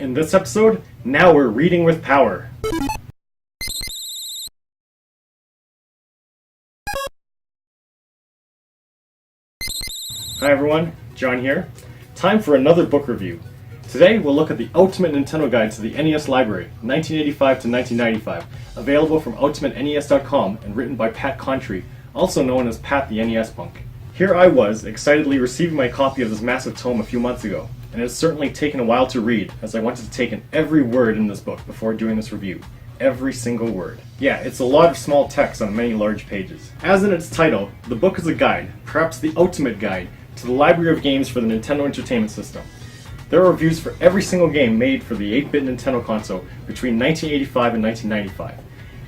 In this episode, now we're reading with power. Hi everyone, John here. Time for another book review. Today we'll look at the Ultimate Nintendo Guide to the NES Library, 1985 to 1995, available from ultimatenes.com and written by Pat Contri, also known as Pat The NES Punk. Here I was, excitedly receiving my copy of this massive tome a few months ago, and it has certainly taken a while to read, as I wanted to take in every word in this book before doing this review. Every single word. Yeah, it's a lot of small text on many large pages. As in its title, the book is a guide, perhaps the ultimate guide, to the library of games for the Nintendo Entertainment System. There are reviews for every single game made for the 8-bit Nintendo console between 1985 and 1995.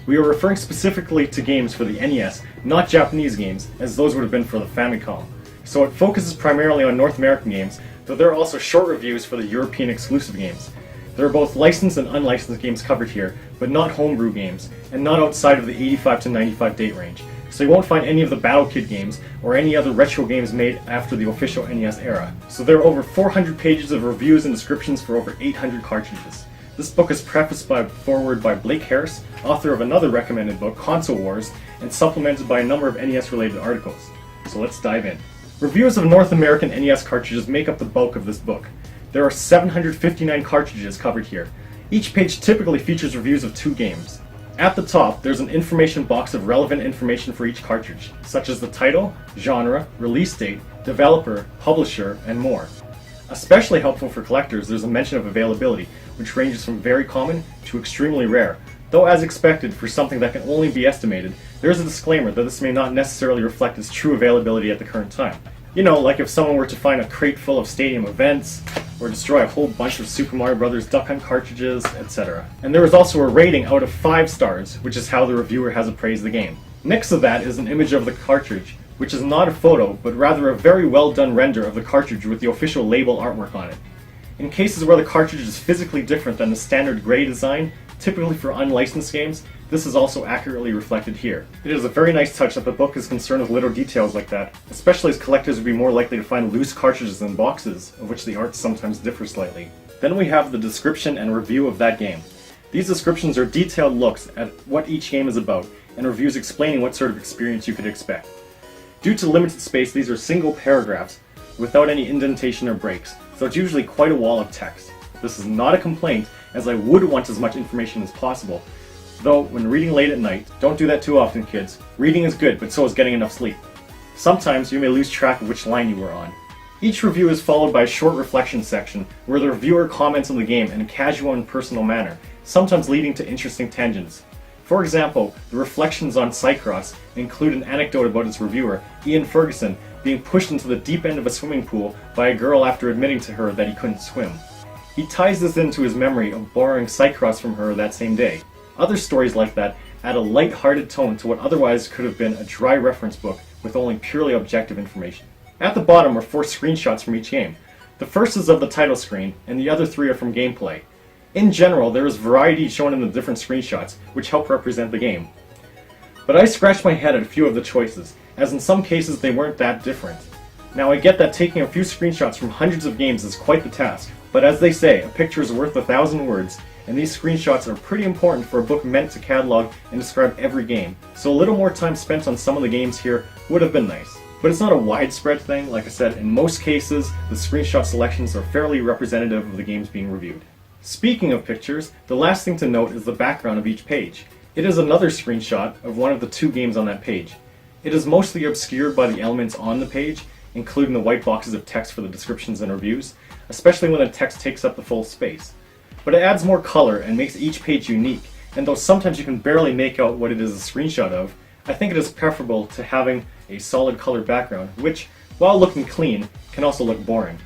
We are referring specifically to games for the NES, not Japanese games, as those would have been for the Famicom. So it focuses primarily on North American games, though there are also short reviews for the European exclusive games. There are both licensed and unlicensed games covered here, but not homebrew games, and not outside of the 85 to 95 date range. So you won't find any of the Battle Kid games, or any other retro games made after the official NES era. So there are over 400 pages of reviews and descriptions for over 800 cartridges. This book is prefaced by a foreword by Blake Harris, author of another recommended book, Console Wars, and supplemented by a number of NES-related articles. So let's dive in. Reviews of North American NES cartridges make up the bulk of this book. There are 759 cartridges covered here. Each page typically features reviews of 2 games. At the top, there's an information box of relevant information for each cartridge, such as the title, genre, release date, developer, publisher, and more. Especially helpful for collectors, there's a mention of availability, which ranges from very common to extremely rare. Though as expected, for something that can only be estimated, there is a disclaimer that this may not necessarily reflect its true availability at the current time. You know, like if someone were to find a crate full of Stadium Events, or destroy a whole bunch of Super Mario Bros. Duck Hunt cartridges, etc. And there is also a rating out of 5 stars, which is how the reviewer has appraised the game. Next to that is an image of the cartridge, which is not a photo, but rather a very well done render of the cartridge with the official label artwork on it. In cases where the cartridge is physically different than the standard gray design, typically for unlicensed games, this is also accurately reflected here. It is a very nice touch that the book is concerned with little details like that, especially as collectors would be more likely to find loose cartridges in boxes, of which the art sometimes differs slightly. Then we have the description and review of that game. These descriptions are detailed looks at what each game is about, and reviews explaining what sort of experience you could expect. Due to limited space, these are single paragraphs, without any indentation or breaks, so it's usually quite a wall of text. This is not a complaint, as I would want as much information as possible. Though, when reading late at night, don't do that too often, kids. Reading is good, but so is getting enough sleep. Sometimes you may lose track of which line you were on. Each review is followed by a short reflection section, where the reviewer comments on the game in a casual and personal manner, sometimes leading to interesting tangents. For example, the reflections on Cycross include an anecdote about its reviewer, Ian Ferguson, being pushed into the deep end of a swimming pool by a girl after admitting to her that he couldn't swim. He ties this into his memory of borrowing Cycross from her that same day. Other stories like that add a light-hearted tone to what otherwise could have been a dry reference book with only purely objective information. At the bottom are 4 screenshots from each game. The first is of the title screen, and the other 3 are from gameplay. In general, there is variety shown in the different screenshots, which help represent the game. But I scratched my head at a few of the choices, as in some cases they weren't that different. Now I get that taking a few screenshots from hundreds of games is quite the task, but as they say, a picture is worth 1,000 words, and these screenshots are pretty important for a book meant to catalog and describe every game, so a little more time spent on some of the games here would have been nice. But it's not a widespread thing. Like I said, in most cases, the screenshot selections are fairly representative of the games being reviewed. Speaking of pictures, the last thing to note is the background of each page. It is another screenshot of one of the 2 games on that page. It is mostly obscured by the elements on the page, including the white boxes of text for the descriptions and reviews, especially when the text takes up the full space. But it adds more color and makes each page unique, and though sometimes you can barely make out what it is a screenshot of, I think it is preferable to having a solid colored background, which, while looking clean, can also look boring.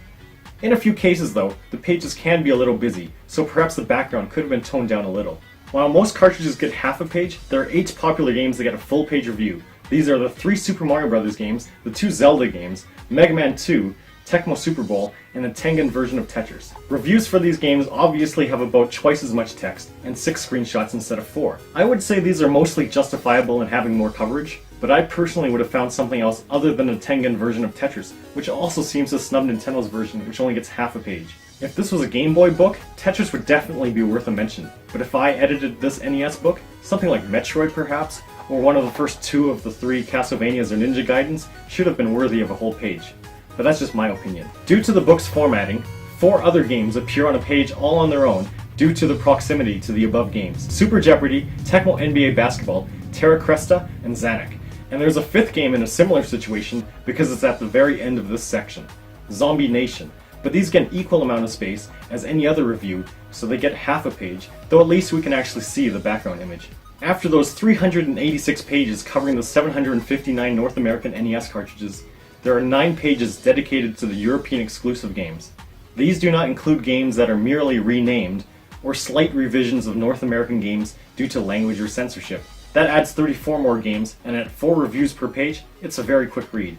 In a few cases though, the pages can be a little busy, so perhaps the background could have been toned down a little. While most cartridges get half a page, there are 8 popular games that get a full page review. These are the 3 Super Mario Bros. Games, the 2 Zelda games, Mega Man 2, Tecmo Super Bowl, and the Tengen version of Tetris. Reviews for these games obviously have about twice as much text, and 6 screenshots instead of 4. I would say these are mostly justifiable in having more coverage, but I personally would have found something else other than the Tengen version of Tetris, which also seems to snub Nintendo's version, which only gets half a page. If this was a Game Boy book, Tetris would definitely be worth a mention, but if I edited this NES book, something like Metroid perhaps, or one of the first 2 of the 3 Castlevanias or Ninja Gaidens should have been worthy of a whole page. But that's just my opinion. Due to the book's formatting, 4 other games appear on a page all on their own due to the proximity to the above games: Super Jeopardy, Tecmo NBA Basketball, Terra Cresta, and Zanuck. And there's a 5th game in a similar situation because it's at the very end of this section: Zombie Nation. But these get an equal amount of space as any other review, so they get half a page, though at least we can actually see the background image. After those 386 pages covering the 759 North American NES cartridges, there are 9 pages dedicated to the European exclusive games. These do not include games that are merely renamed, or slight revisions of North American games due to language or censorship. That adds 34 more games, and at 4 reviews per page, it's a very quick read.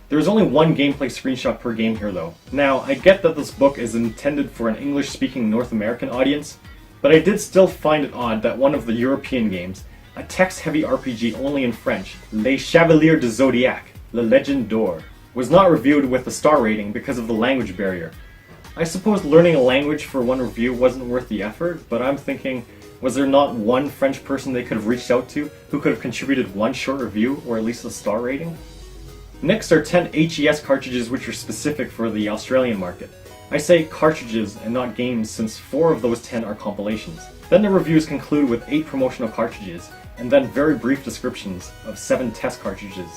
There is only 1 gameplay screenshot per game here though. Now, I get that this book is intended for an English-speaking North American audience, but I did still find it odd that one of the European games, a text-heavy RPG only in French, Les Chevaliers du Zodiac, Le Legend d'Or, was not reviewed with a star rating because of the language barrier. I suppose learning a language for one review wasn't worth the effort, but I'm thinking, was there not one French person they could have reached out to who could have contributed 1 short review or at least a star rating? Next are 10 HES cartridges which are specific for the Australian market. I say cartridges and not games since 4 of those 10 are compilations. Then the reviews conclude with 8 promotional cartridges, and then very brief descriptions of 7 test cartridges.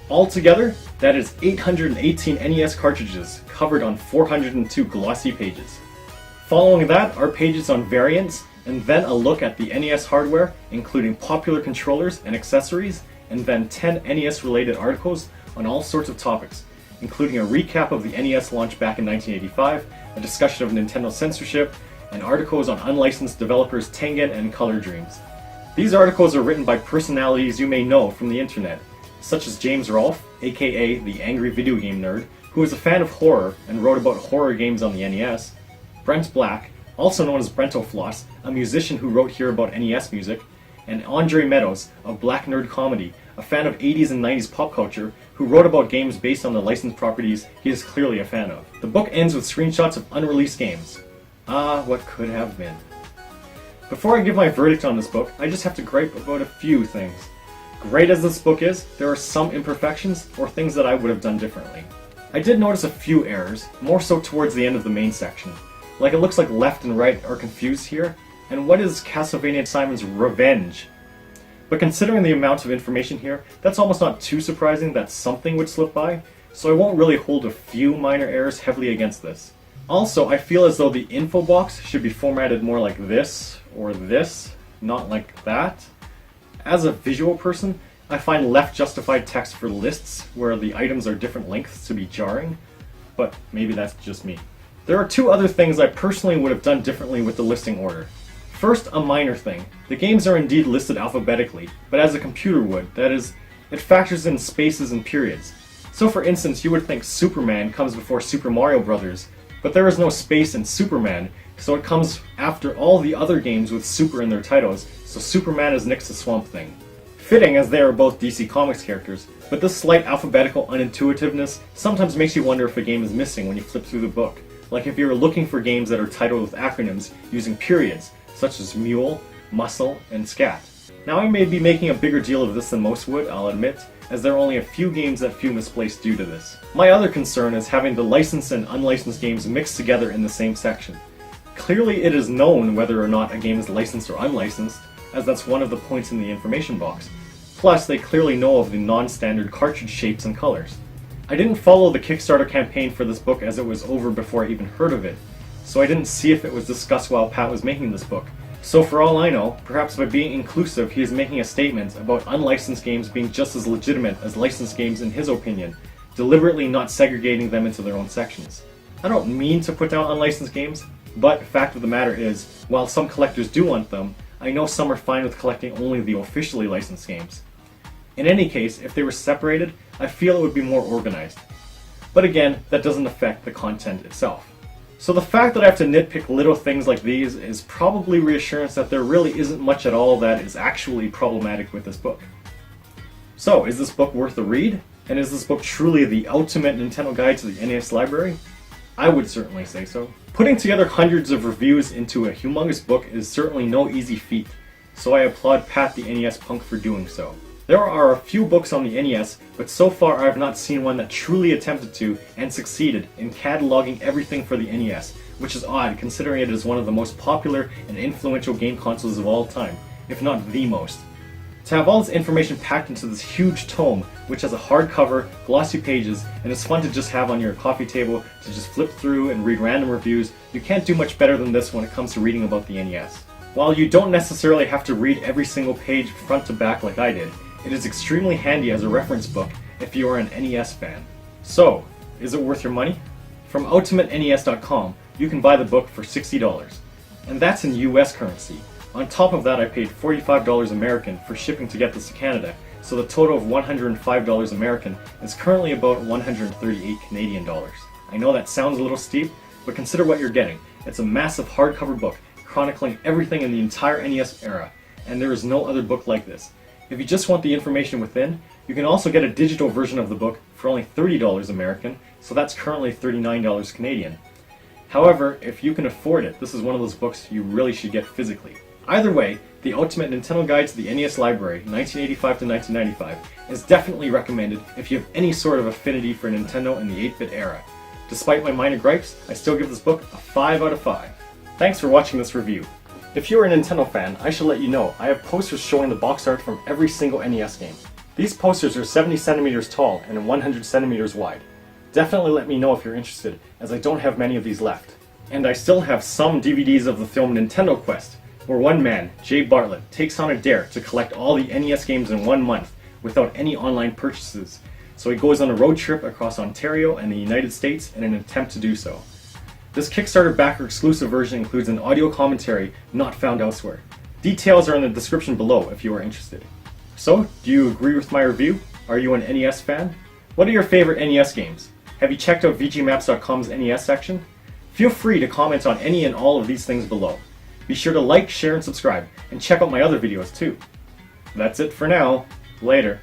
Altogether, that is 818 NES cartridges covered on 402 glossy pages. Following that are pages on variants, and then a look at the NES hardware, including popular controllers and accessories, and then 10 NES related articles on all sorts of topics, including a recap of the NES launch back in 1985, a discussion of Nintendo censorship, and articles on unlicensed developers Tengen and Color Dreams. These articles are written by personalities you may know from the internet, such as James Rolfe, aka the Angry Video Game Nerd, who is a fan of horror and wrote about horror games on the NES, Brent Black, also known as Brentofloss, a musician who wrote here about NES music, and Andre Meadows of Black Nerd Comedy, a fan of 80s and 90s pop culture who wrote about games based on the licensed properties he is clearly a fan of. The book ends with screenshots of unreleased games. Ah, what could have been. Before I give my verdict on this book, I just have to gripe about a few things. Great as this book is, there are some imperfections or things that I would have done differently. I did notice a few errors, more so towards the end of the main section. Like it looks like left and right are confused here, and what is Castlevania Simon's Revenge? But considering the amount of information here, that's almost not too surprising that something would slip by, so I won't really hold a few minor errors heavily against this. Also, I feel as though the info box should be formatted more like this, or this, not like that. As a visual person, I find left justified text for lists where the items are different lengths to be jarring, but maybe that's just me. There are 2 other things I personally would have done differently with the listing order. First, a minor thing. The games are indeed listed alphabetically, but as a computer would, that is, it factors in spaces and periods. So for instance, you would think Superman comes before Super Mario Bros., but there is no space in Superman, so it comes after all the other games with Super in their titles, so Superman is next to Swamp Thing. Fitting as they are both DC Comics characters, but this slight alphabetical unintuitiveness sometimes makes you wonder if a game is missing when you flip through the book, like if you were looking for games that are titled with acronyms using periods, such as Mule, Muscle, and Scat. Now I may be making a bigger deal of this than most would, I'll admit, as there are only a few games that feel misplaced due to this. My other concern is having the licensed and unlicensed games mixed together in the same section. Clearly it is known whether or not a game is licensed or unlicensed, as that's one of the points in the information box. Plus, they clearly know of the non-standard cartridge shapes and colors. I didn't follow the Kickstarter campaign for this book as it was over before I even heard of it, so I didn't see if it was discussed while Pat was making this book. So for all I know, perhaps by being inclusive he is making a statement about unlicensed games being just as legitimate as licensed games in his opinion, deliberately not segregating them into their own sections. I don't mean to put down unlicensed games, but fact of the matter is, while some collectors do want them, I know some are fine with collecting only the officially licensed games. In any case, if they were separated, I feel it would be more organized. But again, that doesn't affect the content itself. So the fact that I have to nitpick little things like these is probably reassurance that there really isn't much at all that is actually problematic with this book. So, is this book worth a read? And is this book truly the ultimate Nintendo guide to the NES library? I would certainly say so. Putting together hundreds of reviews into a humongous book is certainly no easy feat, so I applaud Pat the NES Punk for doing so. There are a few books on the NES, but so far I have not seen one that truly attempted to, and succeeded, in cataloging everything for the NES, which is odd considering it is one of the most popular and influential game consoles of all time, if not the most. To have all this information packed into this huge tome, which has a hardcover, glossy pages, and is fun to just have on your coffee table to just flip through and read random reviews, you can't do much better than this when it comes to reading about the NES. While you don't necessarily have to read every single page front to back like I did, it is extremely handy as a reference book if you are an NES fan. So, is it worth your money? From UltimateNES.com, you can buy the book for $60, and that's in US currency. On top of that, I paid $45 American for shipping to get this to Canada, so the total of $105 American is currently about 138 Canadian dollars. I know that sounds a little steep, but consider what you're getting. It's a massive hardcover book chronicling everything in the entire NES era, and there is no other book like this. If you just want the information within, you can also get a digital version of the book for only $30 American, so that's currently $39 Canadian. However, if you can afford it, this is one of those books you really should get physically. Either way, the Ultimate Nintendo Guide to the NES Library, 1985 to 1995, is definitely recommended if you have any sort of affinity for Nintendo in the 8-bit era. Despite my minor gripes, I still give this book a 5 out of 5. Thanks for watching this review. If you're a Nintendo fan, I should let you know I have posters showing the box art from every single NES game. These posters are 70 centimeters tall and 100 centimeters wide. Definitely let me know if you're interested, as I don't have many of these left. And I still have some DVDs of the film Nintendo Quest, where one man, Jay Bartlett, takes on a dare to collect all the NES games in 1 month without any online purchases, so he goes on a road trip across Ontario and the United States in an attempt to do so. This Kickstarter backer exclusive version includes an audio commentary not found elsewhere. Details are in the description below if you are interested. So, do you agree with my review? Are you an NES fan? What are your favorite NES games? Have you checked out VGMaps.com's NES section? Feel free to comment on any and all of these things below. Be sure to like, share, and subscribe, and check out my other videos too. That's it for now. Later.